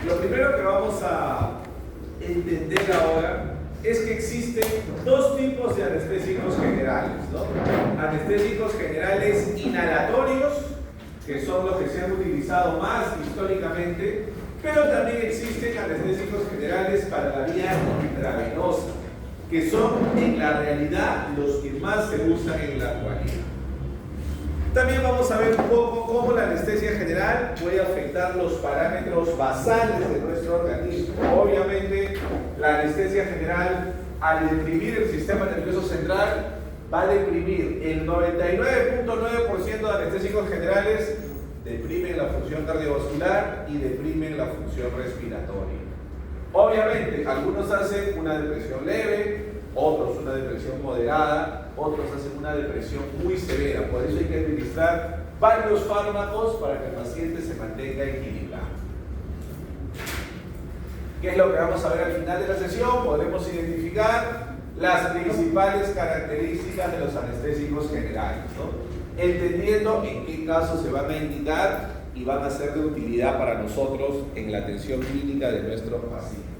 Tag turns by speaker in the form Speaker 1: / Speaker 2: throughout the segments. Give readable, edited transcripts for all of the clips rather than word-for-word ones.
Speaker 1: Lo primero que vamos a entender ahora es que existen dos tipos de anestésicos generales, ¿no? Anestésicos generales inhalatorios, que son los que se han utilizado más históricamente, pero también existen anestésicos generales para la vía intravenosa, que son en la realidad los que más se usan en la actualidad. También vamos a ver un poco cómo la anestesia general puede afectar los parámetros basales de nuestro organismo. Obviamente, la anestesia general, al deprimir el sistema nervioso central, va a deprimir. El 99.9% de anestésicos generales deprimen la función cardiovascular y deprimen la función respiratoria. Obviamente, algunos hacen una depresión leve, otros una depresión moderada, otros hacen una depresión muy severa. Por eso hay que administrar varios fármacos para que el paciente se mantenga equilibrado. ¿Qué es lo que vamos a ver al final de la sesión? Podremos identificar las principales características de los anestésicos generales, ¿no? Entendiendo en qué casos se van a indicar y van a ser de utilidad para nosotros en la atención clínica de nuestros pacientes.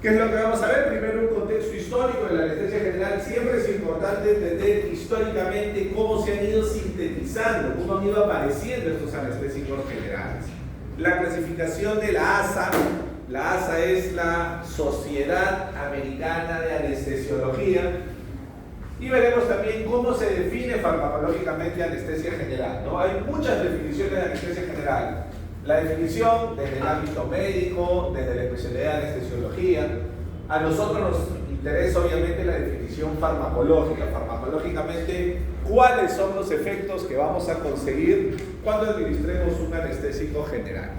Speaker 1: ¿Qué es lo que vamos a ver? Primero, un contexto histórico de la anestesia general. Siempre es importante entender históricamente cómo se han ido sintetizando, cómo han ido apareciendo estos anestésicos generales. La clasificación de la ASA es la Sociedad Americana de Anestesiología, y veremos también cómo se define farmacológicamente anestesia general, ¿no? Hay muchas definiciones de anestesia general. La definición desde el ámbito médico, desde la especialidad de anestesiología. A nosotros nos interesa obviamente la definición farmacológica. Farmacológicamente, ¿cuáles son los efectos que vamos a conseguir cuando administremos un anestésico general?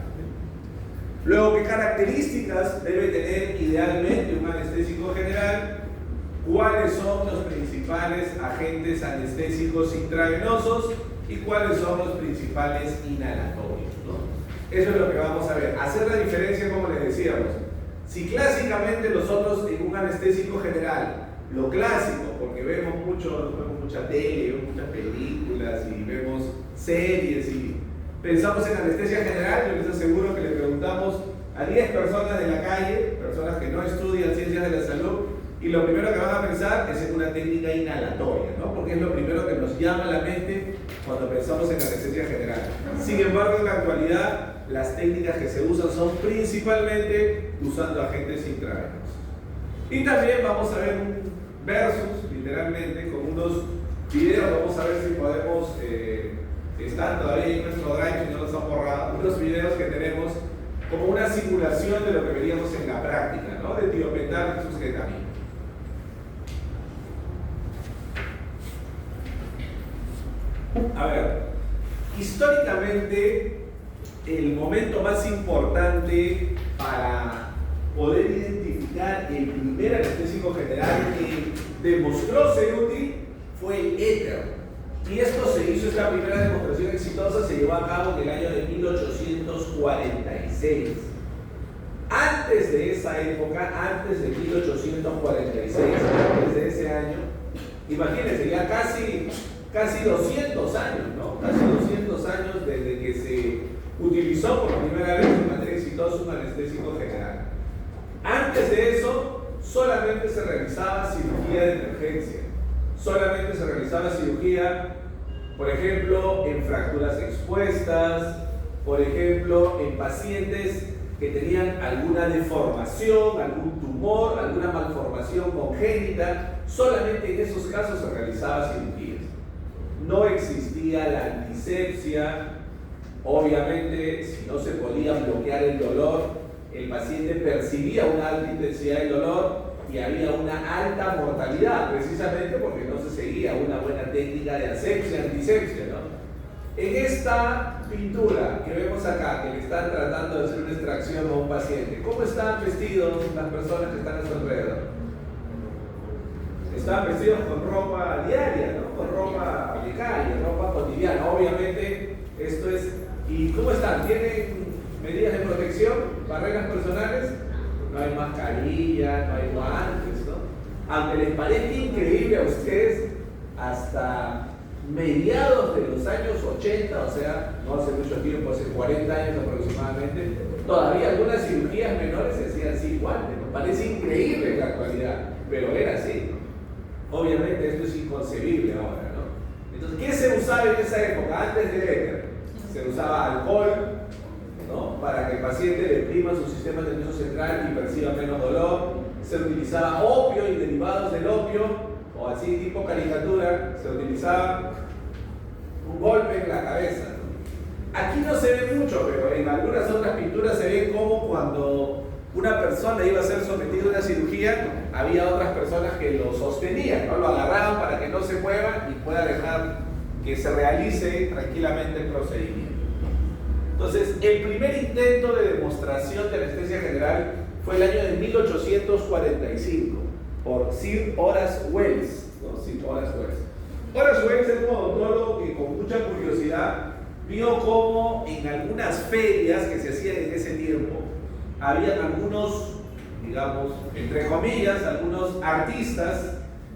Speaker 1: Luego, ¿qué características debe tener idealmente un anestésico general? ¿Cuáles son los principales agentes anestésicos intravenosos? ¿Y cuáles son los principales inhalatorios, ¿no? Eso es lo que vamos a ver. Hacer la diferencia, como les decíamos. Si clásicamente nosotros en un anestésico general, lo clásico, porque vemos mucha tele, vemos muchas películas y vemos series y pensamos en anestesia general, yo les aseguro que le preguntamos a 10 personas de la calle, personas que no estudian ciencias de la salud, y lo primero que van a pensar es en una técnica inhalatoria, ¿no? Porque es lo primero que nos llama a la mente cuando pensamos en anestesia general. Sin embargo, en la actualidad, las técnicas que se usan son principalmente usando agentes intravenosos. Y también vamos a ver un versus, literalmente, con unos videos. Vamos a ver si podemos, están todavía en nuestro drive, si no los han borrado, unos videos que tenemos como una simulación de lo que veríamos en la práctica, ¿no? De tiopental versus ketamina. A ver, históricamente el momento más importante para poder identificar el primer anestésico general que demostró ser útil fue el éter. Y esto se hizo, esta primera demostración exitosa se llevó a cabo en el año de 1846. Antes de esa época, antes de 1846, antes de ese año, imagínense, ya casi 200 años, ¿no? Casi 200 años desde que se utilizó por primera vez de manera exitosa un anestésico general. Antes de eso, solamente se realizaba cirugía de emergencia. Solamente se realizaba cirugía, por ejemplo, en fracturas expuestas, por ejemplo, en pacientes que tenían alguna deformación, algún tumor, alguna malformación congénita. Solamente en esos casos se realizaba cirugía. No existía la antisepsia. Obviamente, si no se podía bloquear el dolor, el paciente percibía una alta intensidad de dolor y había una alta mortalidad, precisamente porque no se seguía una buena técnica de asepsia, antisepsia, ¿no? En esta pintura que vemos acá, que le están tratando de hacer una extracción a un paciente, ¿cómo están vestidos las personas que están a su alrededor? Están vestidos con ropa diaria, ¿no? Con ropa de calle, ropa cotidiana. Obviamente, esto es... ¿Y cómo están? ¿Tienen medidas de protección? ¿Barreras personales? No hay mascarilla, no hay guantes, ¿no? Aunque les parezca increíble a ustedes, hasta mediados de los años 80, o sea, no hace mucho tiempo, hace 40 años aproximadamente, todavía algunas cirugías menores se hacían así igual. Nos parece increíble en la actualidad, pero era así. Obviamente esto es inconcebible ahora, ¿no? Entonces, ¿qué se usaba en esa época? Antes de éter, se usaba alcohol, ¿no? Para que el paciente deprima su sistema nervioso central y perciba menos dolor. Se utilizaba opio y derivados del opio, o así tipo caricatura, se utilizaba un golpe en la cabeza, ¿no? Aquí no se ve mucho, pero en algunas otras pinturas se ve como cuando una persona iba a ser sometida a una cirugía, había otras personas que lo sostenían, ¿no? Lo agarraban para que no se mueva y pueda dejar que se realice tranquilamente el procedimiento. Entonces, el primer intento de demostración de anestesia general fue el año de 1845 por Sir Horace Wells, ¿no? Sir Horace Wells. Horace Wells es un odontólogo que con mucha curiosidad vio cómo en algunas ferias que se hacían en ese tiempo habían algunos, digamos, entre comillas, algunos artistas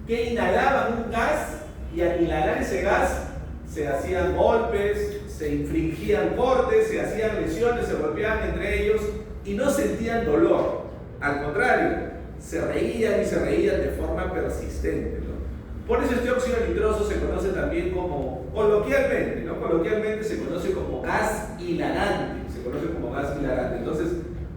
Speaker 1: que inhalaban un gas y al inhalar ese gas se hacían golpes, se infringían cortes, se hacían lesiones, se golpeaban entre ellos y no sentían dolor. Al contrario, se reían y se reían de forma persistente, ¿no? Por eso este óxido nitroso se conoce también como, coloquialmente, ¿no? Coloquialmente se conoce como gas hilarante, se conoce como gas hilarante. Entonces,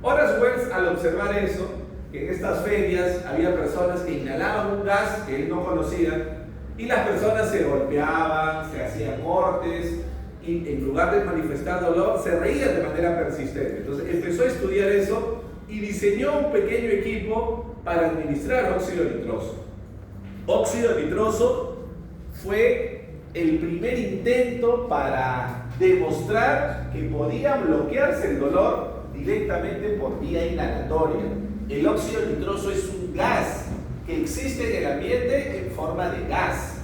Speaker 1: Horace Wells, al observar eso, que en estas ferias había personas que inhalaban un gas que él no conocía y las personas se golpeaban, se hacían cortes y en lugar de manifestar dolor se reían de manera persistente. Entonces empezó a estudiar eso y diseñó un pequeño equipo para administrar óxido nitroso. Óxido nitroso fue el primer intento para demostrar que podía bloquearse el dolor directamente por vía inhalatoria. El óxido nitroso es un gas que existe en el ambiente en forma de gas.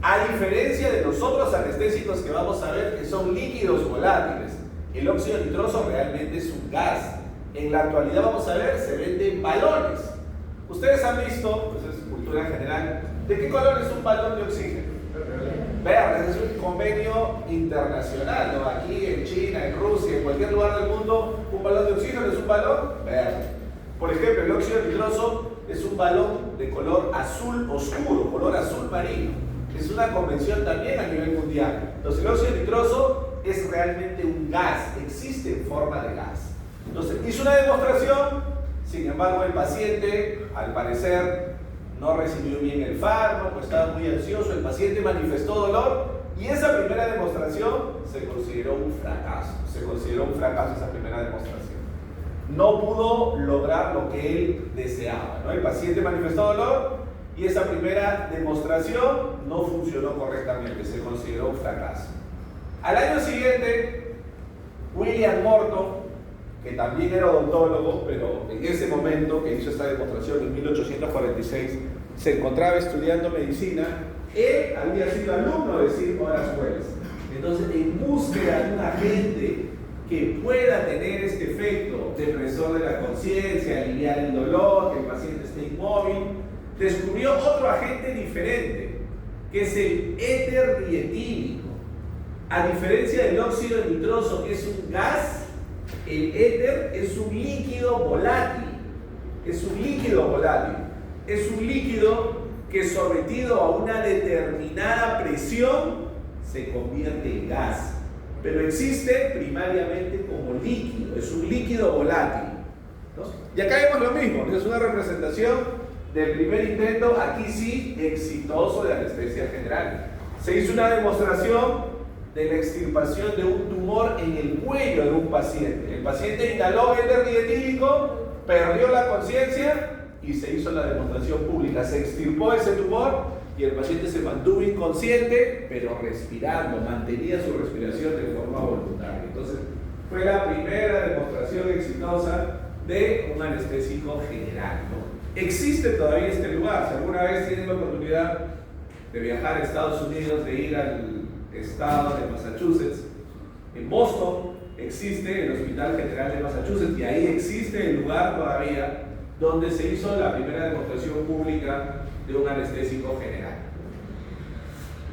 Speaker 1: A diferencia de los otros anestésicos que vamos a ver que son líquidos volátiles, el óxido nitroso realmente es un gas. En la actualidad vamos a ver, se venden balones. Ustedes han visto, pues es cultura general, ¿de qué color es un balón de oxígeno? Verde, es un convenio internacional, ¿no? Aquí en China, en Rusia, en cualquier lugar del mundo, un balón de oxígeno es un balón verde. Por ejemplo, el óxido nitroso es un balón de color azul oscuro, color azul marino. Es una convención también a nivel mundial. Entonces, el óxido nitroso es realmente un gas, existe en forma de gas. Entonces, hizo una demostración, sin embargo, el paciente, al parecer, no recibió bien el fármaco, estaba muy ansioso, el paciente manifestó dolor y esa primera demostración se consideró un fracaso. Se consideró un fracaso esa primera demostración. No pudo lograr lo que él deseaba, ¿no? El paciente manifestó dolor y esa primera demostración no funcionó correctamente, se consideró un fracaso. Al año siguiente, William Morton, que también era odontólogo, pero en ese momento que hizo esta demostración en 1846, se encontraba estudiando medicina. Él había sido alumno de Sir Horace Wells. Entonces, en búsqueda de un agente que pueda tener este efecto depresor de la conciencia, aliviar el dolor, que el paciente esté inmóvil, descubrió otro agente diferente, que es el éter dietílico. A diferencia del óxido nitroso, que es un gas, el éter es un líquido volátil. Es un líquido volátil. Es un líquido que sometido a una determinada presión se convierte en gas. Pero existe primariamente como líquido. Es un líquido volátil, ¿no? Y acá vemos lo mismo. Es una representación del primer intento, aquí sí, exitoso de anestesia general. Se hizo una demostración de la extirpación de un tumor en el cuello de un paciente. El paciente inhaló éter dietílico, perdió la conciencia y se hizo la demostración pública. Se extirpó ese tumor y el paciente se mantuvo inconsciente, pero respirando, mantenía su respiración de forma voluntaria. Entonces, fue la primera demostración exitosa de un anestésico general, ¿no? Existe todavía este lugar. Si alguna vez tienen la oportunidad de viajar a Estados Unidos, de ir al estado de Massachusetts, en Boston existe el Hospital General de Massachusetts y ahí existe el lugar todavía donde se hizo la primera demostración pública de un anestésico general.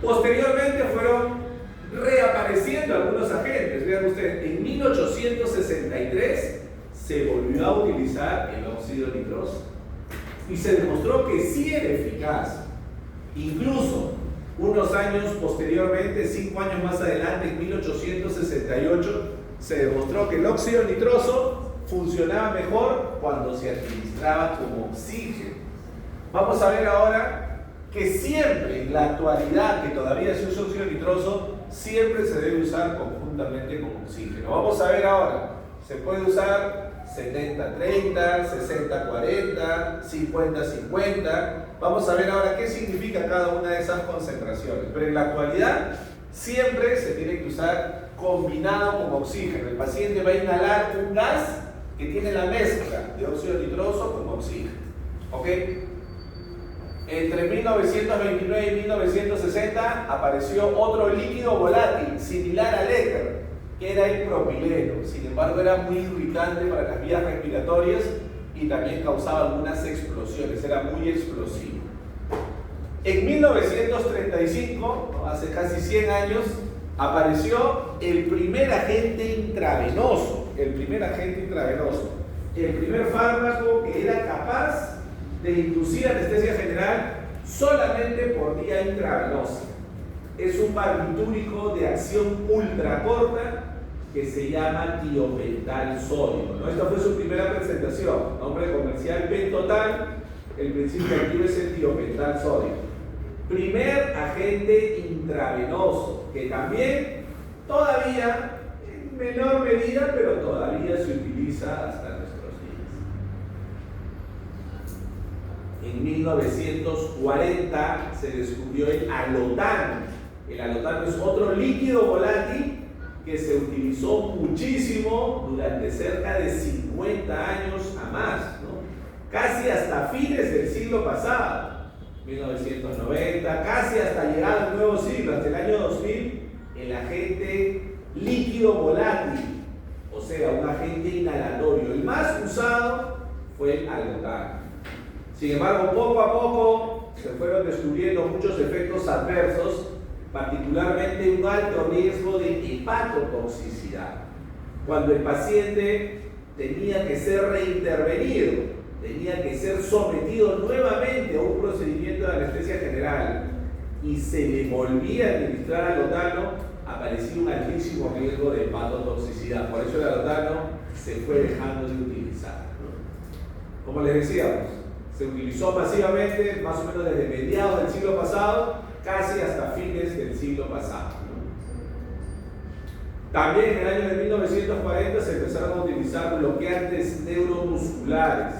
Speaker 1: Posteriormente fueron reapareciendo algunos agentes. Vean ustedes, en 1863 se volvió a utilizar el óxido nitroso y se demostró que sí era eficaz. Incluso unos años posteriormente, 5 años más adelante, en 1868, se demostró que el óxido nitroso funcionaba mejor cuando se administraba como oxígeno. Vamos a ver ahora que siempre, en la actualidad, que todavía se usa óxido nitroso, siempre se debe usar conjuntamente con oxígeno. Vamos a ver ahora, se puede usar 70-30, 60-40, 50-50. Vamos a ver ahora qué significa cada una de esas concentraciones. Pero en la actualidad, siempre se tiene que usar combinado con oxígeno. El paciente va a inhalar un gas que tiene la mezcla de óxido nitroso con oxígeno. ¿Ok? Entre 1929 y 1960 apareció otro líquido volátil similar al éter, que era el propileno. Sin embargo, era muy irritante para las vías respiratorias y también causaba algunas explosiones, era muy explosivo. En 1935, hace casi 100 años, apareció el primer agente intravenoso, el primer fármaco que era capaz de inducir anestesia general solamente por vía intravenosa. Es un barbitúrico de acción ultracorta que se llama tiopental sodio, ¿no? Esta fue su primera presentación, nombre comercial Pentotal, el principio activo es el tiopental sodio. Primer agente intravenoso, que también todavía, en menor medida, pero todavía se utiliza hasta nuestros días. En 1940 se descubrió el alotano. El alotano es otro líquido volátil que se utilizó muchísimo durante cerca de 50 años a más, ¿no? Casi hasta fines del siglo pasado, 1990, casi hasta llegar al nuevo siglo, hasta el año 2000, el agente líquido volátil, o sea, un agente inhalatorio, el más usado fue el alotano. Sin embargo, poco a poco se fueron descubriendo muchos efectos adversos, particularmente un alto riesgo de hepatotoxicidad. Cuando el paciente tenía que ser reintervenido, tenía que ser sometido nuevamente a un procedimiento de anestesia general y se le volvía a administrar alotano, aparecía un altísimo riesgo de hepatotoxicidad. Por eso el alotano se fue dejando de utilizar, ¿no? Como les decíamos, se utilizó masivamente más o menos desde mediados del siglo pasado, casi hasta fines del siglo pasado, ¿no? También en el año de 1940 se empezaron a utilizar bloqueantes neuromusculares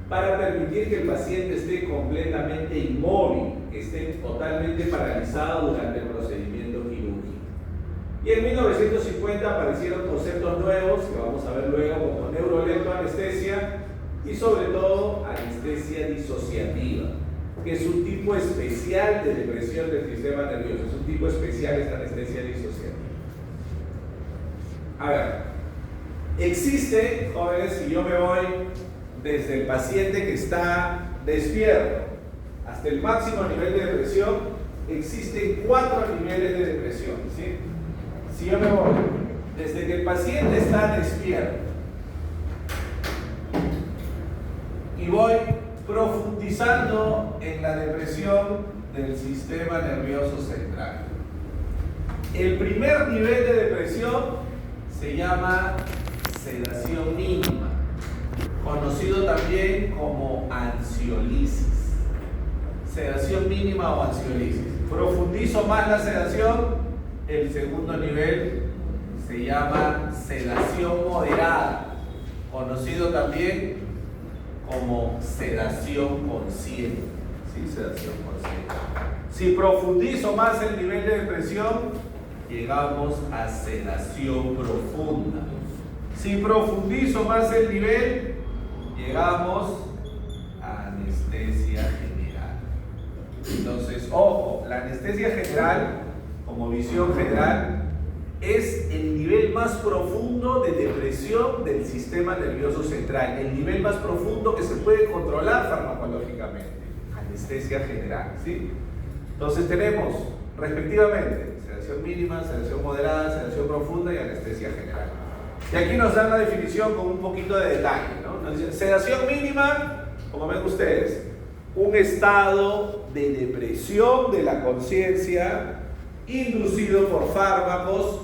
Speaker 1: para permitir que el paciente esté completamente inmóvil, que esté totalmente paralizado durante el procedimiento quirúrgico. Y en 1950 aparecieron conceptos nuevos que vamos a ver luego, como neuroelectroanestesia y sobre todo anestesia disociativa, que es un tipo especial de depresión del sistema nervioso, es un tipo especial de anestesia disociativa. A ver, existe, jóvenes, si yo me voy desde el paciente que está despierto hasta el máximo nivel de depresión, existen 4 niveles de depresión, ¿sí? Si yo me voy desde que el paciente está despierto y voy profundizando en la depresión del sistema nervioso central. El primer nivel de depresión se llama sedación mínima, conocido también como ansiolisis. Sedación mínima o ansiolisis. Profundizo más la sedación, el segundo nivel se llama sedación moderada, conocido también como sedación consciente. ¿Sí? Sedación consciente. Si profundizo más el nivel de depresión, llegamos a sedación profunda. Si profundizo más el nivel, llegamos a anestesia general. Entonces, ojo, la anestesia general, como visión general, es el nivel más profundo de depresión del sistema nervioso central, el nivel más profundo que se puede controlar farmacológicamente, anestesia general, ¿sí? Entonces tenemos respectivamente. Sedación mínima, sedación moderada, sedación profunda y anestesia general. Y aquí nos dan la definición con un poquito de detalle, ¿no? Nos dicen, sedación mínima, como ven ustedes, un estado de depresión de la conciencia inducido por fármacos,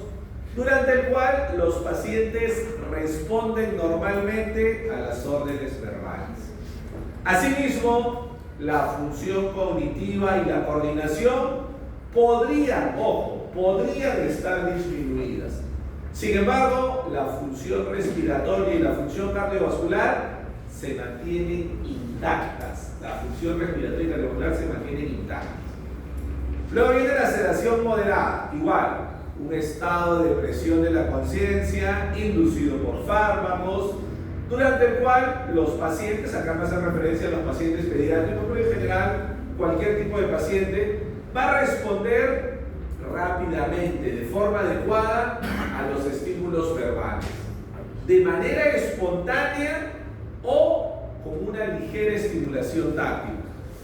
Speaker 1: durante el cual los pacientes responden normalmente a las órdenes verbales. Asimismo, la función cognitiva y la coordinación podrían estar disminuidas. Sin embargo, la función respiratoria y la función cardiovascular se mantienen intactas. La función respiratoria y cardiovascular se mantienen intactas. Luego viene la sedación moderada, igual, un estado de depresión de la conciencia inducido por fármacos, durante el cual los pacientes, acá me hace referencia a los pacientes pediátricos, pero en general cualquier tipo de paciente va a responder rápidamente, de forma adecuada a los estímulos verbales, de manera espontánea o con una ligera estimulación táctil.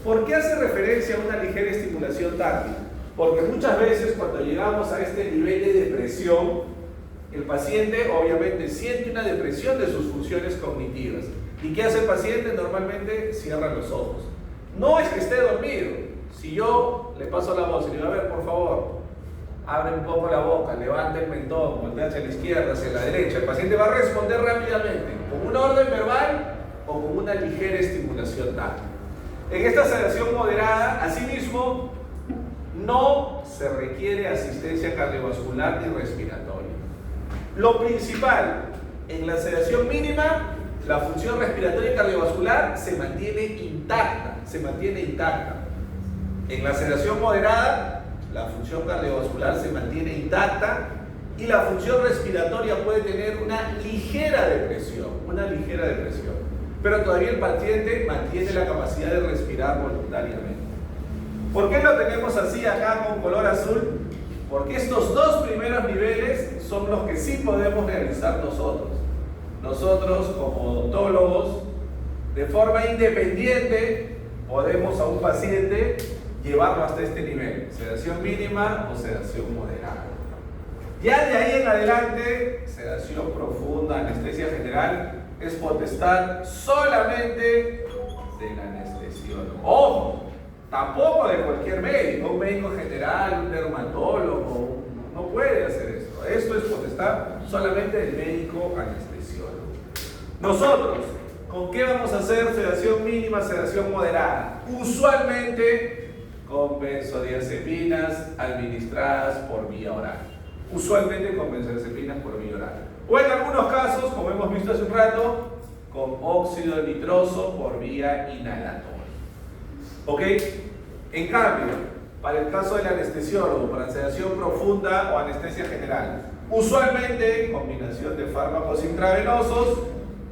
Speaker 1: ¿Por qué hace referencia a una ligera estimulación táctil? Porque muchas veces cuando llegamos a este nivel de depresión, el paciente obviamente siente una depresión de sus funciones cognitivas. ¿Y qué hace el paciente? Normalmente cierra los ojos. No es que esté dormido. Si yo le paso la voz y le digo, a ver, por favor, abre un poco la boca, levanta el mentón, voltea hacia la izquierda, hacia la derecha, el paciente va a responder rápidamente, con una orden verbal o con una ligera estimulación táctil. En esta sedación moderada, asimismo, no se requiere asistencia cardiovascular ni respiratoria. Lo principal, en la sedación mínima, la función respiratoria y cardiovascular se mantiene intacta, En la sedación moderada, la función cardiovascular se mantiene intacta y la función respiratoria puede tener una ligera depresión, pero todavía el paciente mantiene la capacidad de respirar voluntariamente. ¿Por qué lo tenemos así acá con color azul? Porque estos dos primeros niveles son los que sí podemos realizar nosotros. Nosotros como odontólogos, de forma independiente, podemos a un paciente llevarlo hasta este nivel, sedación mínima o sedación moderada. Ya de ahí en adelante, sedación profunda, anestesia general, es potestad solamente del anestesiólogo. Ojo, tampoco de cualquier médico, un médico general, un dermatólogo, no puede hacer esto. Esto es potestad solamente del médico anestesiólogo. Nosotros, ¿con qué vamos a hacer sedación mínima, sedación moderada? Usualmente con benzodiazepinas administradas por vía oral. O en algunos casos, como hemos visto hace un rato, con óxido nitroso por vía inhalatoria. ¿Ok? En cambio, para el caso del anestesiólogo, para sedación profunda o anestesia general, usualmente combinación de fármacos intravenosos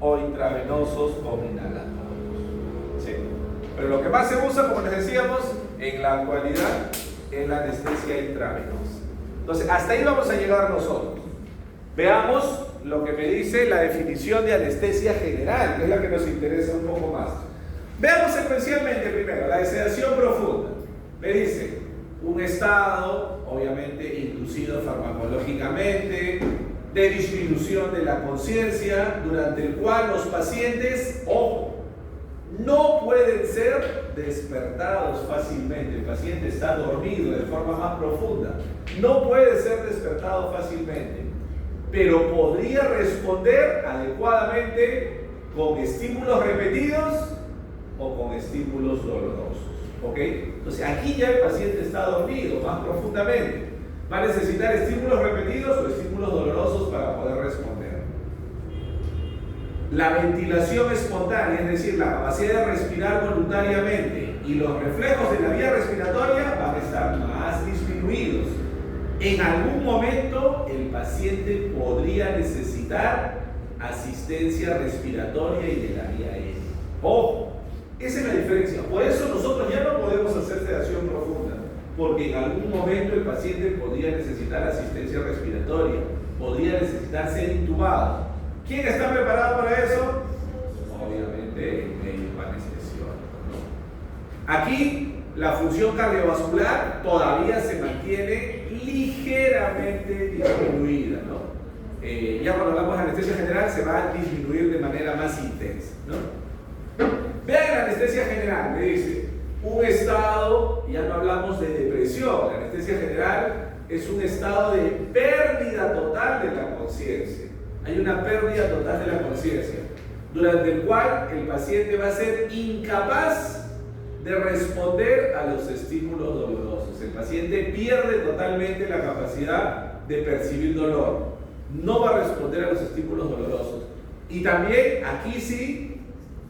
Speaker 1: o intravenosos con inhalatorios. ¿Sí? Pero lo que más se usa, como les decíamos, en la actualidad es la anestesia intravenosa. Entonces, hasta ahí vamos a llegar nosotros. Veamos lo que me dice la definición de anestesia general, que es la que nos interesa un poco más. Veamos secuencialmente primero la de sedación profunda. Me dice un estado, obviamente inducido farmacológicamente, de disminución de la conciencia, durante el cual los pacientes, ojo, no pueden ser despertados fácilmente. El paciente está dormido de forma más profunda, no puede ser despertado fácilmente, pero podría responder adecuadamente con estímulos repetidos o con estímulos dolorosos. ¿Ok? Entonces aquí ya el paciente está dormido más profundamente. Va a necesitar estímulos repetidos o estímulos dolorosos para poder responder. La ventilación espontánea, es decir, la capacidad de respirar voluntariamente y los reflejos de la vía respiratoria van a estar más disminuidos. En algún momento el paciente podría necesitar asistencia respiratoria y de la vía aérea. Ojo, esa es la diferencia. Por eso nosotros ya no podemos hacer sedación profunda, porque en algún momento el paciente podría necesitar asistencia respiratoria, podría necesitar ser intubado. ¿Quién está preparado para eso? Obviamente el médico anestesiólogo, ¿no? Aquí La función cardiovascular todavía se mantiene ligeramente disminuida, ¿no? Ya cuando hablamos de anestesia general se va a disminuir de manera más intensa, ¿no? Vean la anestesia general, me dice, un estado, ya no hablamos de depresión, la anestesia general es un estado de pérdida total de la conciencia. Hay una pérdida total de la conciencia, durante el cual el paciente va a ser incapaz de responder a los estímulos dolorosos. El paciente pierde totalmente la capacidad de percibir dolor. No va a responder a los estímulos dolorosos. Y también, aquí sí,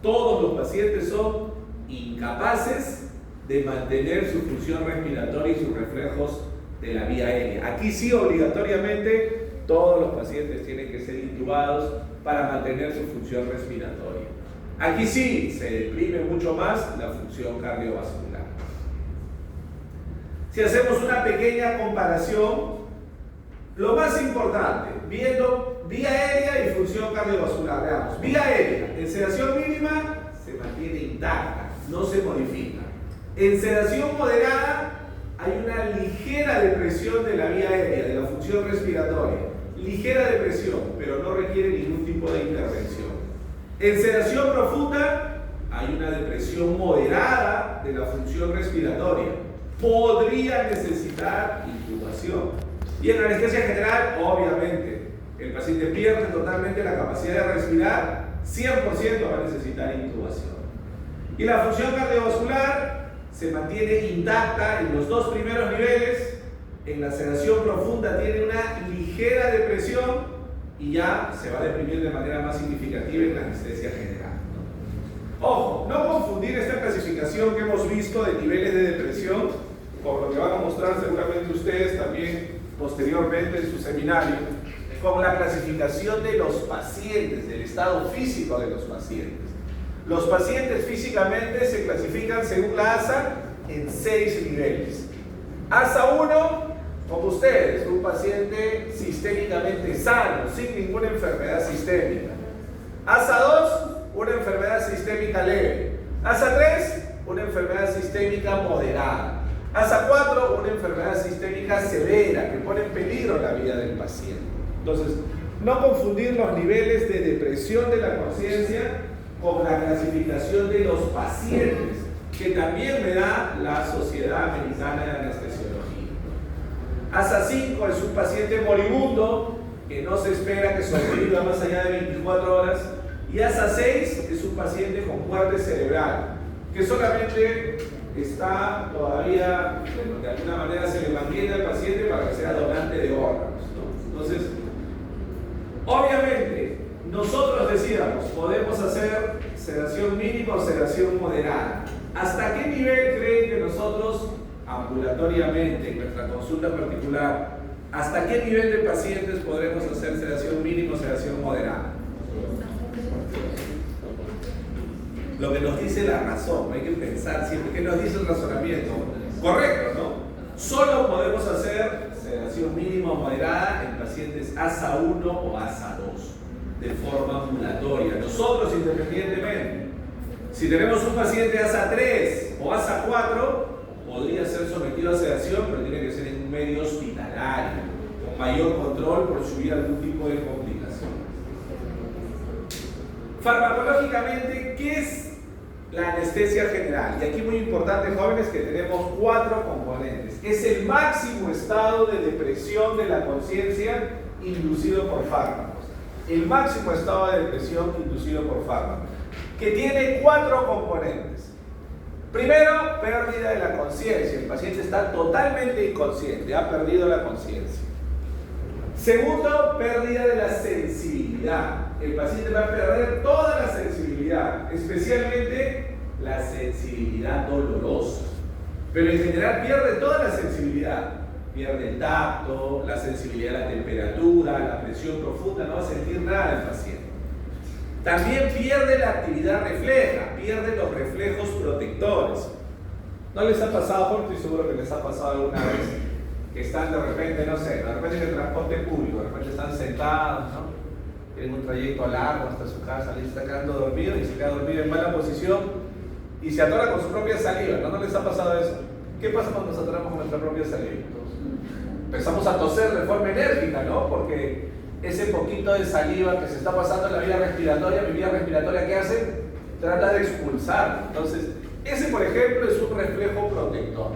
Speaker 1: todos los pacientes son incapaces de mantener su función respiratoria y sus reflejos de la vía aérea. Aquí sí, obligatoriamente, todos los pacientes tienen que ser intubados para mantener su función respiratoria. Aquí sí se deprime mucho más la función cardiovascular. Si hacemos una pequeña comparación, lo más importante, viendo vía aérea y función cardiovascular, veamos, vía aérea, en sedación mínima se mantiene intacta, no se modifica. En sedación moderada hay una ligera depresión de la vía aérea, de la función respiratoria, ligera depresión, pero no requiere ningún tipo de intervención. En sedación profunda hay una depresión moderada de la función respiratoria. Podría necesitar intubación. Y en anestesia general, obviamente, el paciente pierde totalmente la capacidad de respirar, 100% va a necesitar intubación. Y la función cardiovascular se mantiene intacta en los dos primeros niveles. En la sedación profunda tiene una ligera depresión y ya se va a deprimir de manera más significativa en la anestesia general. Ojo, no confundir esta clasificación que hemos visto de niveles de depresión, por lo que van a mostrar seguramente ustedes también posteriormente en su seminario, con la clasificación de los pacientes, del estado físico de los pacientes. Los pacientes físicamente se clasifican según la ASA en 6 niveles. ASA 1, como ustedes, un paciente sistémicamente sano, sin ninguna enfermedad sistémica. ASA 2, una enfermedad sistémica leve. ASA 3, una enfermedad sistémica moderada. ASA 4, una enfermedad sistémica severa que pone en peligro la vida del paciente. Entonces, no confundir los niveles de depresión de la conciencia con la clasificación de los pacientes, que también me da la Sociedad Americana de Anestesiología. ASA 5 es un paciente moribundo que no se espera que sobreviva más allá de 24 horas. Y ASA 6 es un paciente con muerte cerebral, que solamente está todavía, de alguna manera se le mantiene al paciente para que sea donante de órganos, ¿no? Entonces, obviamente, nosotros decíamos, podemos hacer sedación mínima o sedación moderada. ¿Hasta qué nivel creen que nosotros, ambulatoriamente, en nuestra consulta particular, hasta qué nivel de pacientes podremos hacer sedación mínima o sedación moderada? Lo que nos dice la razón, hay que pensar siempre, ¿qué nos dice el razonamiento? Correcto, ¿no? Solo podemos hacer sedación mínima o moderada en pacientes ASA 1 o ASA 2, de forma ambulatoria. Nosotros, independientemente, si tenemos un paciente ASA 3 o ASA 4, podría ser sometido a sedación, pero tiene que ser en un medio hospitalario, con mayor control por si hubiera algún tipo de complicación. Farmacológicamente, ¿qué es la anestesia general? Y aquí muy importante, jóvenes, que tenemos 4 componentes. Es el máximo estado de depresión de la conciencia inducido por fármacos. El máximo estado de depresión inducido por fármacos, que tiene 4 componentes. Primero, pérdida de la conciencia. El paciente está totalmente inconsciente, ha perdido la conciencia. Segundo, pérdida de la sensibilidad. El paciente va a perder toda la sensibilidad, especialmente la sensibilidad dolorosa. Pero en general pierde toda la sensibilidad. Pierde el tacto, la sensibilidad a la temperatura, la presión profunda, no va a sentir nada el paciente. También pierde la actividad refleja, pierde los reflejos protectores. ¿No les ha pasado, porque estoy seguro que les ha pasado alguna vez, que están de repente, no sé, de repente en el transporte público, de repente están sentados, ¿no? Tienen un trayecto largo hasta su casa, les está quedando dormido y se queda dormido en mala posición y se atora con su propia saliva. ¿No les ha pasado eso? ¿Qué pasa cuando nos atoramos con nuestra propia saliva? Empezamos a toser de forma enérgica, ¿no? Porque ese poquito de saliva que se está pasando en la vía respiratoria, mi vía respiratoria, ¿qué hace? Trata de expulsar. Entonces, ese, por ejemplo, es un reflejo protector.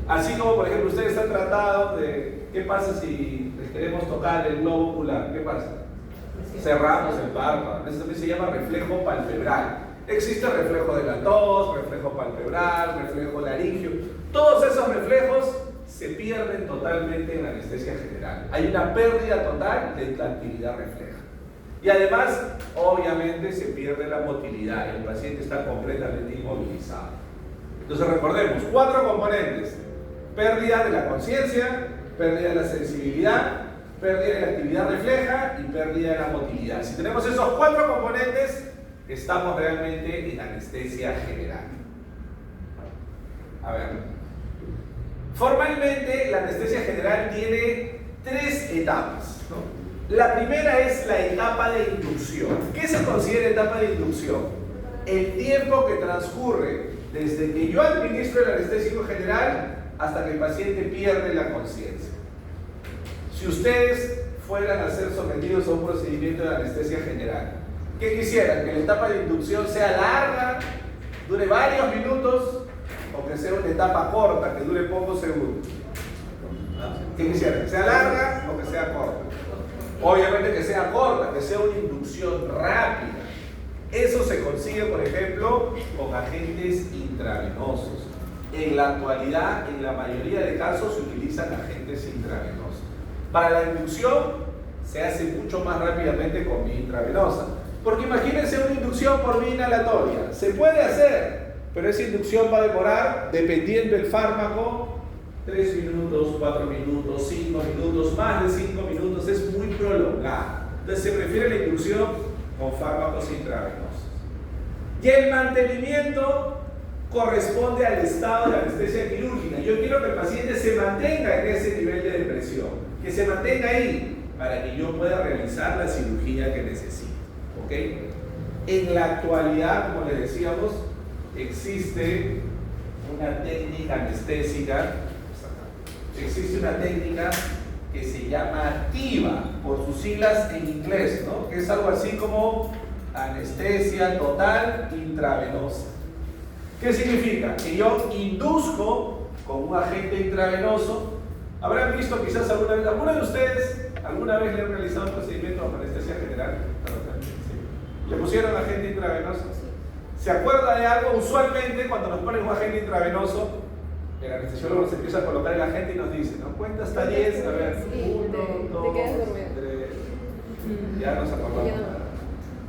Speaker 1: Así como, por ejemplo, ustedes han tratado de, ¿qué pasa si les queremos tocar el globo ocular? ¿Qué pasa? Cerramos el párpado. Eso también se llama reflejo palpebral. Existe el reflejo de la tos, reflejo palpebral, reflejo laringio. Todos esos reflejos se pierden totalmente en la anestesia general. Hay una pérdida total de la actividad refleja. Y además, obviamente, se pierde la motilidad. El paciente está completamente inmovilizado. Entonces recordemos, 4 componentes: pérdida de la conciencia, pérdida de la sensibilidad, pérdida de la actividad refleja y pérdida de la motilidad. Si tenemos esos 4 componentes, estamos realmente en anestesia general. A ver, formalmente la anestesia general tiene 3 etapas, ¿no? La primera es la etapa de inducción. ¿Qué se considera etapa de inducción? El tiempo que transcurre desde que yo administro el anestésico general hasta que el paciente pierde la conciencia. Si ustedes fueran a ser sometidos a un procedimiento de anestesia general, ¿qué quisieran? ¿Que la etapa de inducción sea larga, dure varios minutos, o que sea una etapa corta, que dure pocos segundos? ¿Qué quisieran? ¿Que sea larga o que sea corta? Obviamente que sea corta, que sea una inducción rápida. Eso se consigue, por ejemplo, con agentes intravenosos. En la actualidad, en la mayoría de casos, se utilizan agentes intravenosos. Para la inducción, se hace mucho más rápidamente con vía intravenosa. Porque imagínense una inducción por vía inhalatoria. Se puede hacer, pero esa inducción va a demorar, dependiendo del fármaco, 3 minutos, 4 minutos, 5 minutos, más de 5 minutos, es muy prolongada. Entonces se prefiere la inducción con fármacos intravenosos. Y el mantenimiento corresponde al estado de anestesia quirúrgica. Yo quiero que el paciente se mantenga en ese nivel de depresión, que se mantenga ahí, para que yo pueda realizar la cirugía que necesito. ¿Ok? En la actualidad, como les decíamos, existe una técnica anestésica. Existe una técnica que se llama TIVA, por sus siglas en inglés, ¿no? Que es algo así como anestesia total intravenosa. ¿Qué significa? Que yo induzco con un agente intravenoso. Habrán visto quizás alguna de ustedes alguna vez le han realizado un procedimiento de anestesia general. ¿Sí? ¿Le pusieron agente intravenoso? ¿Se acuerda de algo? Usualmente cuando nos ponen un agente intravenoso, el anestesiólogo nos empieza a colocar el agente y nos dice, ¿no? Cuenta hasta 10, a ver, 1, 2, 3, ya nos acordamos.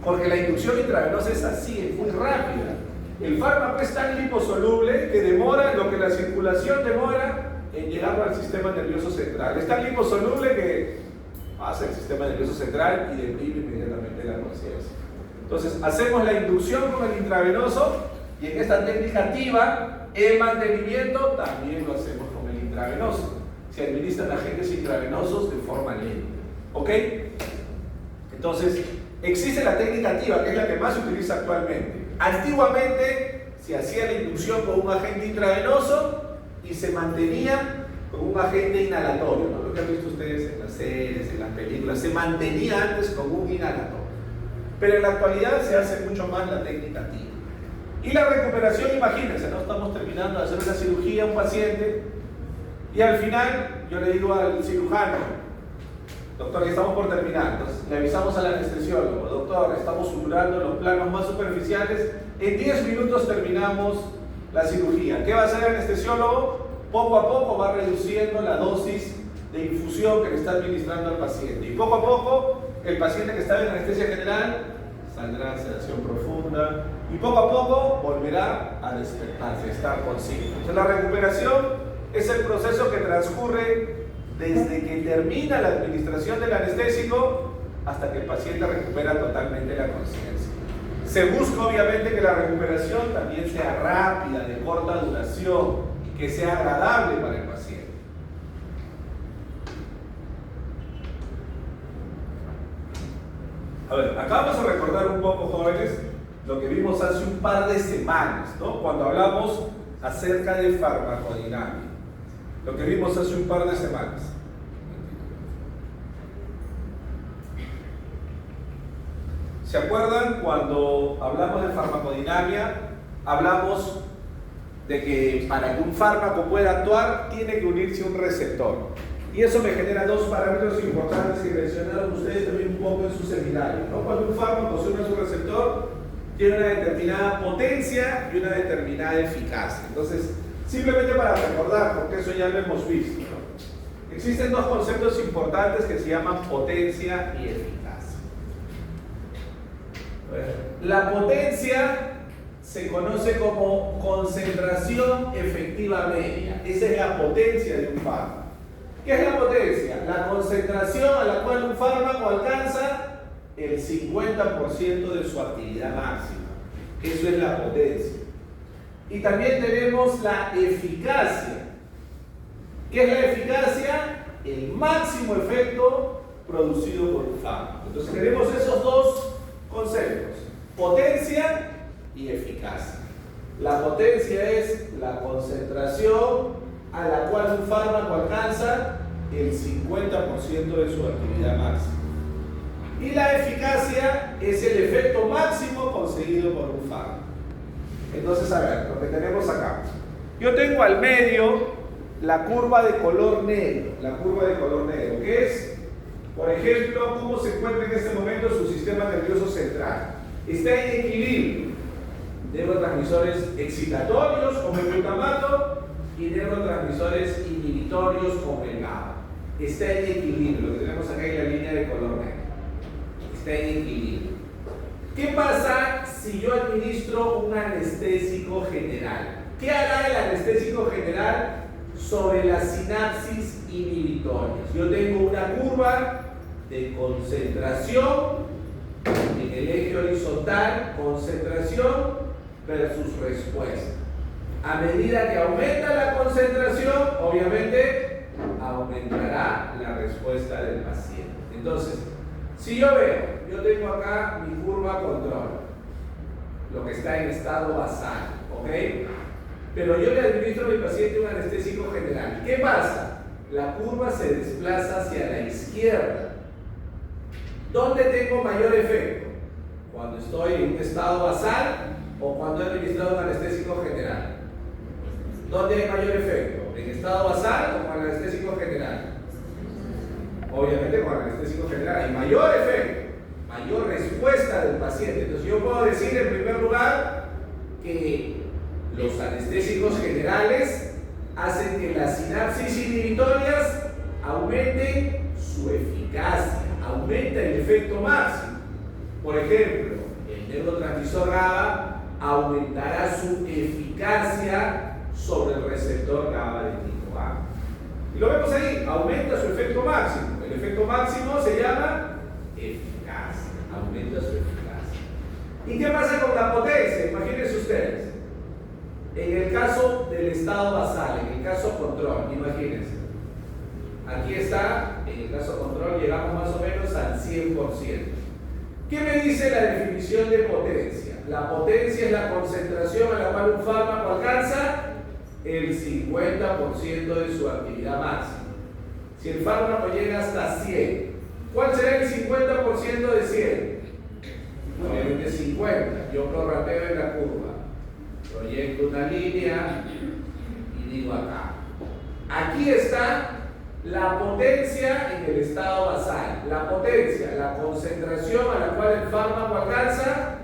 Speaker 1: Porque la inducción intravenosa es así, es muy rápida. El fármaco es tan liposoluble que demora lo que la circulación demora en llegar al sistema nervioso central. Es tan liposoluble que pasa el sistema nervioso central y deprime inmediatamente la conciencia. Entonces, hacemos la inducción con el intravenoso y en esta técnica activa, el mantenimiento también lo hacemos con el intravenoso. Se administran agentes intravenosos de forma lenta. ¿Ok? Entonces, existe la técnica activa, que es la que más se utiliza actualmente. Antiguamente se hacía la inducción con un agente intravenoso y se mantenía con un agente inhalatorio, ¿no? Lo que han visto ustedes en las series, en las películas, se mantenía antes con un inhalatorio. Pero en la actualidad se hace mucho más la técnica activa. Y la recuperación, imagínense, ¿no? Estamos terminando de hacer una cirugía a un paciente y al final yo le digo al cirujano, doctor, ya estamos por terminar. Entonces le avisamos al anestesiólogo, doctor, estamos suturando los planos más superficiales, en 10 minutos terminamos la cirugía. ¿Qué va a hacer el anestesiólogo? Poco a poco va reduciendo la dosis de infusión que le está administrando al paciente. Y poco a poco el paciente que estaba en anestesia general saldrá en sedación profunda y poco a poco volverá a despertarse, a estar consigo. Entonces la recuperación es el proceso que transcurre desde que termina la administración del anestésico hasta que el paciente recupera totalmente la conciencia. Se busca obviamente que la recuperación también sea rápida, de corta duración, que sea agradable para el paciente. A ver, acá vamos a recordar un poco, jóvenes, lo que vimos hace un par de semanas, ¿no? Cuando hablamos acerca de farmacodinámica. Lo que vimos hace un par de semanas. ¿Se acuerdan cuando hablamos de farmacodinámica? Hablamos de que para que un fármaco pueda actuar tiene que unirse a un receptor. Y eso me genera dos parámetros importantes que mencionaron ustedes también un poco en su seminario, ¿no? Cuando un fármaco se une a su receptor, tiene una determinada potencia y una determinada eficacia. Entonces, simplemente para recordar, porque eso ya lo hemos visto, ¿no? Existen dos conceptos importantes que se llaman potencia y eficacia. La potencia se conoce como concentración efectiva media. Esa es la potencia de un fármaco. ¿Qué es la potencia? La concentración a la cual un fármaco alcanza el 50% de su actividad máxima. Eso es la potencia. Y también tenemos la eficacia. ¿Qué es la eficacia? El máximo efecto producido por un fármaco. Entonces tenemos esos dos conceptos: potencia y eficacia. La potencia es la concentración a la cual un fármaco alcanza el 50% de su actividad máxima. Y la eficacia es el efecto máximo conseguido por un fármaco. Entonces, a ver, lo que tenemos acá. Yo tengo al medio la curva de color negro. La curva de color negro, que es, por ejemplo, cómo se encuentra en este momento su sistema nervioso central. Está en equilibrio. Neurotransmisores excitatorios como el glutamato y neurotransmisores inhibitorios como el GABA. Está en equilibrio. Lo que tenemos acá en la línea de color negro. Está en equilibrio. ¿Qué pasa si yo administro un anestésico general? ¿Qué hará el anestésico general sobre las sinapsis inhibitorias? Yo tengo una curva de concentración en el eje horizontal, concentración versus respuesta. A medida que aumenta la concentración, obviamente aumentará la respuesta del paciente. Entonces, si yo veo, yo tengo acá mi curva control, lo que está en estado basal, ¿ok? Pero yo le administro a mi paciente un anestésico general. ¿Qué pasa? La curva se desplaza hacia la izquierda. ¿Dónde tengo mayor efecto? ¿Cuando estoy en un estado basal o cuando he administrado un anestésico general? ¿Dónde hay mayor efecto? ¿En estado basal o con el anestésico general? Obviamente con el anestésico general hay mayor efecto, mayor respuesta del paciente. Entonces yo puedo decir en primer lugar que los anestésicos generales hacen que las sinapsis inhibitorias aumenten su eficacia, aumenta el efecto máximo. Por ejemplo, el neurotransmisor GABA aumentará su eficacia sobre el receptor GABA de tipo A. Y lo vemos ahí, aumenta su efecto máximo. El efecto máximo se llama eficacia, aumenta su eficacia. ¿Y qué pasa con la potencia? Imagínense ustedes, en el caso del estado basal, en el caso control, imagínense, aquí está, en el caso control llegamos más o menos al 100%. ¿Qué me dice la definición de potencia? La potencia es la concentración a la cual un fármaco alcanza el 50% de su actividad máxima. Si el fármaco llega hasta 100, ¿cuál será el 50% de 100? Obviamente 50. Yo prorrateo en la curva, proyecto una línea y digo acá. Aquí está la potencia en el estado basal. La potencia, la concentración a la cual el fármaco alcanza,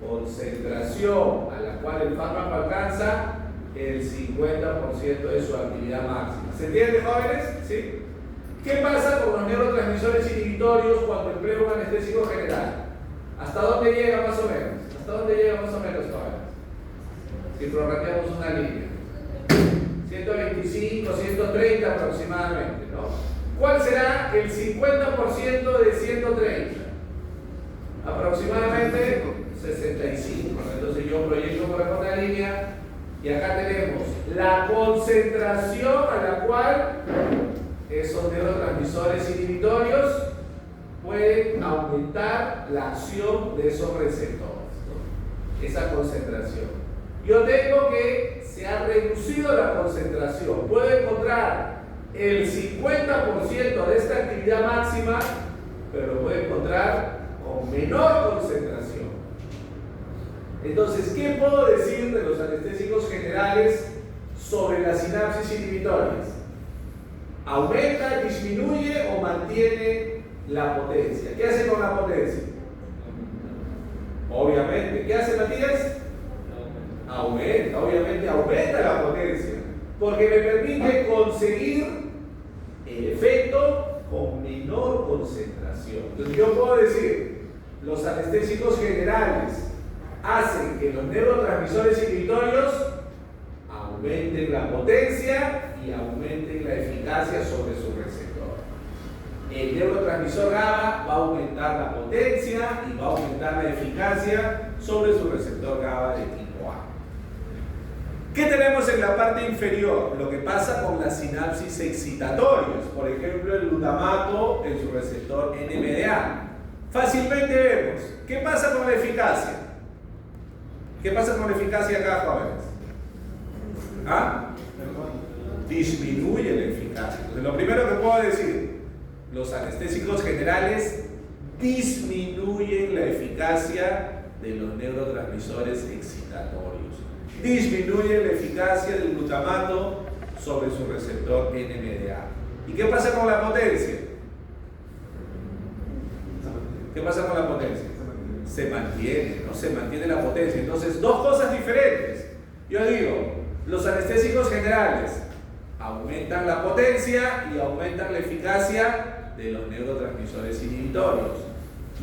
Speaker 1: concentración a la cual el fármaco alcanza el 50% de su actividad máxima. ¿Se entiende, jóvenes? ¿Sí? ¿Qué pasa con los neurotransmisores inhibitorios cuando empleo un anestésico general? ¿Hasta dónde llega más o menos? ¿Hasta dónde llega más o menos, jóvenes? Si prorrateamos una línea. 125, 130 aproximadamente, ¿no? ¿Cuál será el 50% de 130? Aproximadamente 65. Entonces yo proyecto por acá una línea y acá tenemos la concentración a la cual esos neurotransmisores inhibitorios pueden aumentar la acción de esos receptores, ¿no? esa concentración. Yo tengo que se ha reducido la concentración. Puedo encontrar el 50% de esta actividad máxima, pero lo puedo encontrar con menor concentración. Entonces, ¿qué puedo decir de los anestésicos generales sobre las sinapsis inhibitorias? ¿Aumenta, disminuye o mantiene la potencia? ¿Qué hace con la potencia? Obviamente. ¿Qué hace, Matías? Aumenta, obviamente aumenta la potencia, porque me permite conseguir el efecto con menor concentración. Entonces yo puedo decir, los anestésicos generales hacen que los neurotransmisores inhibitorios aumenten la potencia y aumenten la eficacia sobre su receptor. El neurotransmisor GABA va a aumentar la potencia y va a aumentar la eficacia sobre su receptor GABA de tipo A. ¿Qué tenemos en la parte inferior? Lo que pasa con las sinapsis excitatorias, por ejemplo el glutamato en su receptor NMDA. Fácilmente vemos, ¿qué pasa con la eficacia? ¿Qué pasa con la eficacia acá, jóvenes? ¿Ah? Disminuye la eficacia. Entonces, lo primero que puedo decir, los anestésicos generales disminuyen la eficacia de los neurotransmisores excitatorios. Disminuyen la eficacia del glutamato sobre su receptor NMDA. ¿Y qué pasa con la potencia? ¿Qué pasa con la potencia? Se mantiene, ¿no? Se mantiene la potencia. Entonces, dos cosas diferentes. Yo digo, los anestésicos generales aumentan la potencia y aumentan la eficacia de los neurotransmisores inhibitorios,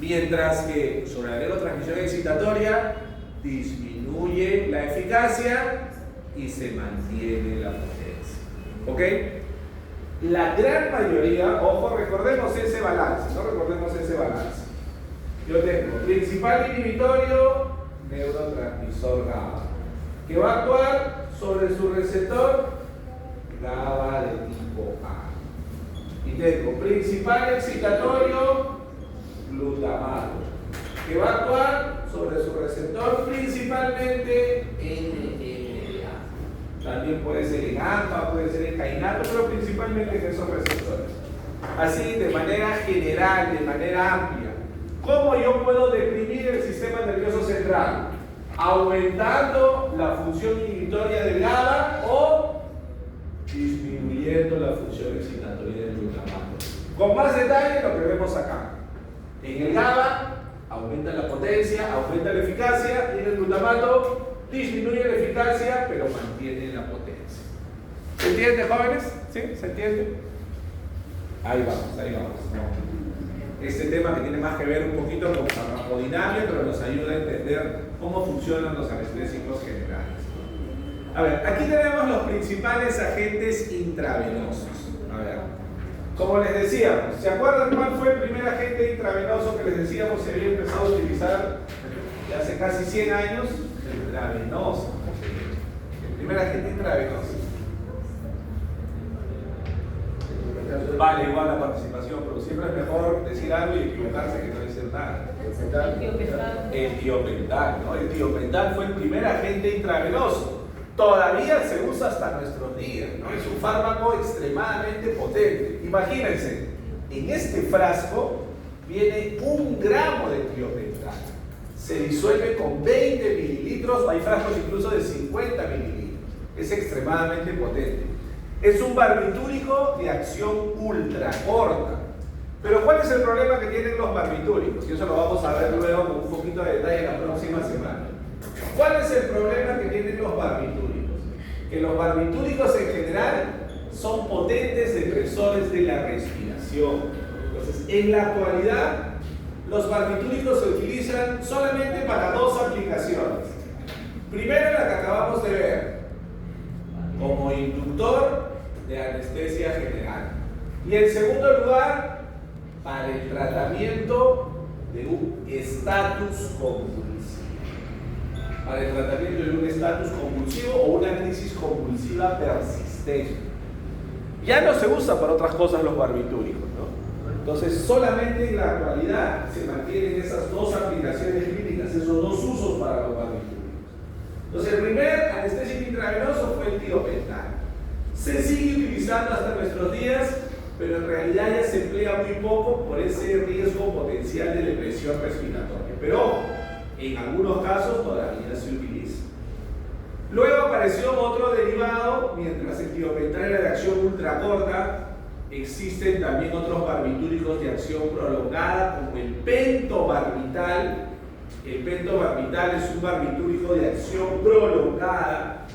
Speaker 1: mientras que sobre la neurotransmisión excitatoria disminuye la eficacia y se mantiene la potencia. ¿Ok? La gran mayoría, ojo, recordemos ese balance, ¿no? Recordemos ese balance. Yo tengo principal inhibitorio, neurotransmisor GABA, que va a actuar sobre su receptor GABA de tipo A. Y tengo principal excitatorio, glutamato, que va a actuar sobre su receptor principalmente NMDA. También puede ser en AMPA, puede ser en kainato, pero principalmente en esos receptores. Así, de manera general, de manera amplia, ¿cómo yo puedo deprimir el sistema nervioso central? Aumentando la función inhibitoria del GABA o disminuyendo la función excitatoria del glutamato. Con más detalle lo que vemos acá. En el GABA aumenta la potencia, aumenta la eficacia, y en el glutamato disminuye la eficacia, pero mantiene la potencia. ¿Se entiende, jóvenes? ¿Sí? ¿Se entiende? Ahí vamos, ahí vamos. Este tema que tiene más que ver un poquito con farmacodinamia, pero nos ayuda a entender cómo funcionan los anestésicos generales. A ver, aquí tenemos los principales agentes intravenosos. A ver, como les decíamos, ¿se acuerdan cuál fue el primer agente intravenoso que les decíamos se había empezado a utilizar hace casi 100 años? El intravenoso. El primer agente intravenoso. Vale, igual la participación, pero siempre es mejor decir algo y equivocarse que no decir nada. El tiopental, ¿no? El tiopental fue el primer agente intravenoso. Todavía se usa hasta nuestros días, ¿no? Es un fármaco extremadamente potente. Imagínense, en este frasco viene 1 gramo de tiopental. Se disuelve con 20 mililitros, hay frascos incluso de 50 mililitros. Es extremadamente potente. Es un barbitúrico de acción ultra corta. Pero ¿cuál es el problema que tienen los barbitúricos? Y eso lo vamos a ver luego con un poquito de detalle la próxima semana. ¿Cuál es el problema que tienen los barbitúricos? Que los barbitúricos en general son potentes depresores de la respiración. Entonces, en la actualidad, los barbitúricos se utilizan solamente para 2 aplicaciones. Primero, la que acabamos de ver, como inductor de anestesia general. Y en segundo lugar, para el tratamiento de un estatus convulsivo. Para el tratamiento de un estatus convulsivo o una crisis convulsiva persistente. Ya no se usa para otras cosas los barbitúricos, ¿no? Entonces, solamente en la actualidad se mantienen esas dos aplicaciones clínicas, esos dos usos para los barbitúricos. Entonces, el primer anestésico intravenoso fue el tiopental. Se sigue utilizando hasta nuestros días, pero en realidad ya se emplea muy poco por ese riesgo potencial de depresión respiratoria. Pero en algunos casos todavía se utiliza. Luego apareció otro derivado, mientras el tiopental era de acción ultracorta, existen también otros barbitúricos de acción prolongada, como el pentobarbital. El pentobarbital es un barbitúrico de acción prolongada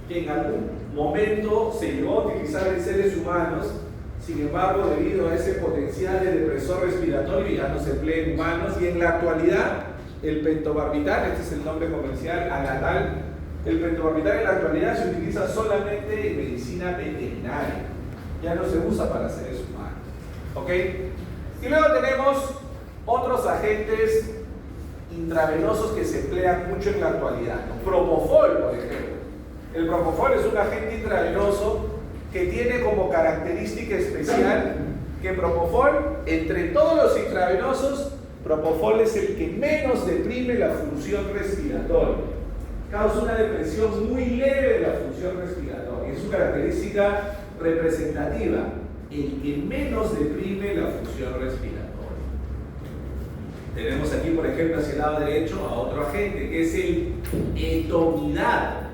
Speaker 1: que en algún momento se llegó a utilizar en seres humanos. Sin embargo, debido a ese potencial de depresor respiratorio, ya no se emplea en humanos. Y en la actualidad, el pentobarbital, este es el nombre comercial, Agatal, el pentobarbital en la actualidad se utiliza solamente en medicina veterinaria. Ya no se usa para seres humanos. ¿Ok? Y luego tenemos otros agentes intravenosos que se emplean mucho en la actualidad. Propofol, por ejemplo. El propofol es un agente intravenoso que tiene como característica especial que propofol, entre todos los intravenosos, propofol es el que menos deprime la función respiratoria. Causa una depresión muy leve de la función respiratoria. Es su característica representativa, el que menos deprime la función respiratoria. Tenemos aquí, por ejemplo, hacia el lado derecho a otro agente, que es el etomidato.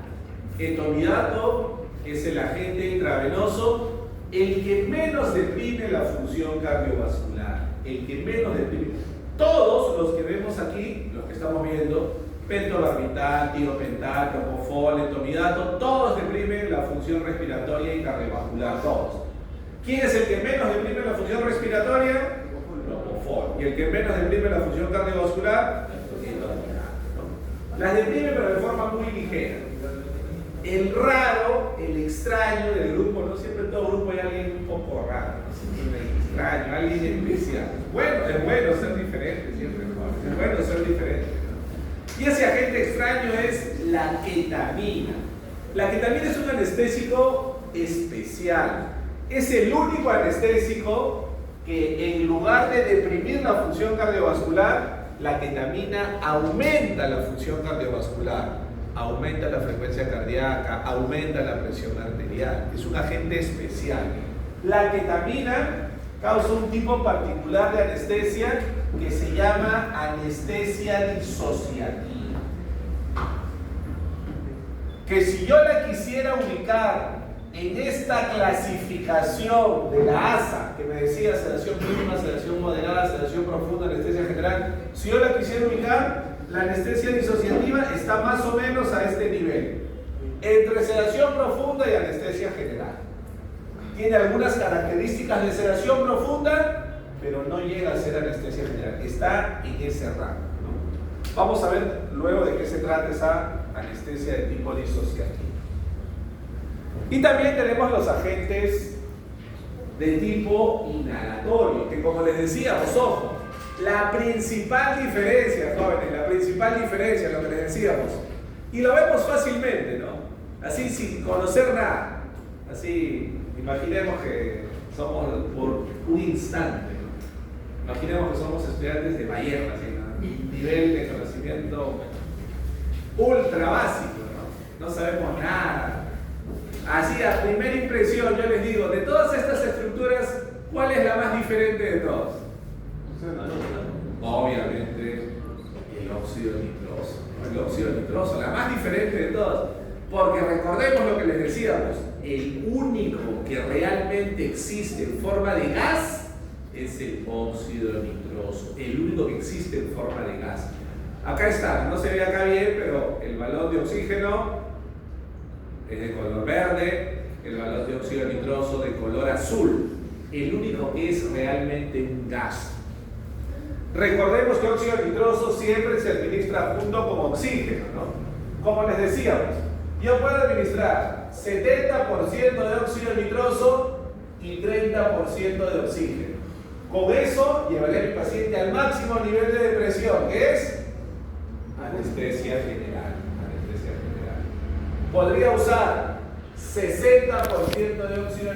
Speaker 1: Etomidato es el agente intravenoso, el que menos deprime la función cardiovascular, el que menos deprime. Todos los que vemos aquí, los que estamos viendo, pentobarbital, tiopental, propofol, etomidato, todos deprimen la función respiratoria y cardiovascular, todos. ¿Quién es el que menos deprime la función respiratoria? Propofol. ¿Y el que menos deprime la función cardiovascular? Etomidato. Las deprime pero de forma muy ligera. El raro, el extraño del grupo, no siempre en todo grupo hay alguien un poco raro, siempre hay extraño, alguien especial. Bueno, es bueno ser diferente, siempre es bueno ser diferente. Y ese agente extraño es la ketamina. La ketamina es un anestésico especial. Es el único anestésico que en lugar de deprimir la función cardiovascular, la ketamina aumenta la función cardiovascular, aumenta la frecuencia cardíaca, aumenta la presión arterial. Es un agente especial. La ketamina causa un tipo particular de anestesia que se llama anestesia disociativa. Que si yo la quisiera ubicar en esta clasificación de la ASA, que me decía sedación mínima, sedación moderada, sedación profunda, anestesia general, si yo la quisiera ubicar, la anestesia disociativa está más o menos a este nivel, entre sedación profunda y anestesia general. Tiene algunas características de sedación profunda, pero no llega a ser anestesia general. Está en ese rango, ¿no? Vamos a ver luego de qué se trata esa anestesia de tipo disociativo. Y también tenemos los agentes de tipo inhalatorio, que como les decíamos, ojo, la principal diferencia, jóvenes, la principal diferencia, lo que les decíamos, y lo vemos fácilmente, ¿no? Así sin conocer nada, así, imaginemos que somos por un instante, ¿no? Imaginemos que somos estudiantes de Bayerra, así, ¿no? Nivel de conocimiento ultra básico, ¿no? No sabemos nada. Así, a primera impresión, yo les digo, de todas estas estructuras, ¿cuál es la más diferente de todas? Obviamente, el óxido nitroso. El óxido nitroso, la más diferente de todas. Porque recordemos lo que les decíamos, el único que realmente existe en forma de gas es el óxido nitroso. El único que existe en forma de gas. Acá está, no se ve acá bien, pero el balón de oxígeno es de color verde, el balón de óxido nitroso de color azul. El único que es realmente un gas. Recordemos que óxido nitroso siempre se administra junto con oxígeno, ¿no? Como les decíamos, yo puedo administrar 70% de óxido nitroso y 30% de oxígeno. Con eso llevaré a mi paciente al máximo nivel de depresión, que es anestesia general. Podría usar 60% de óxido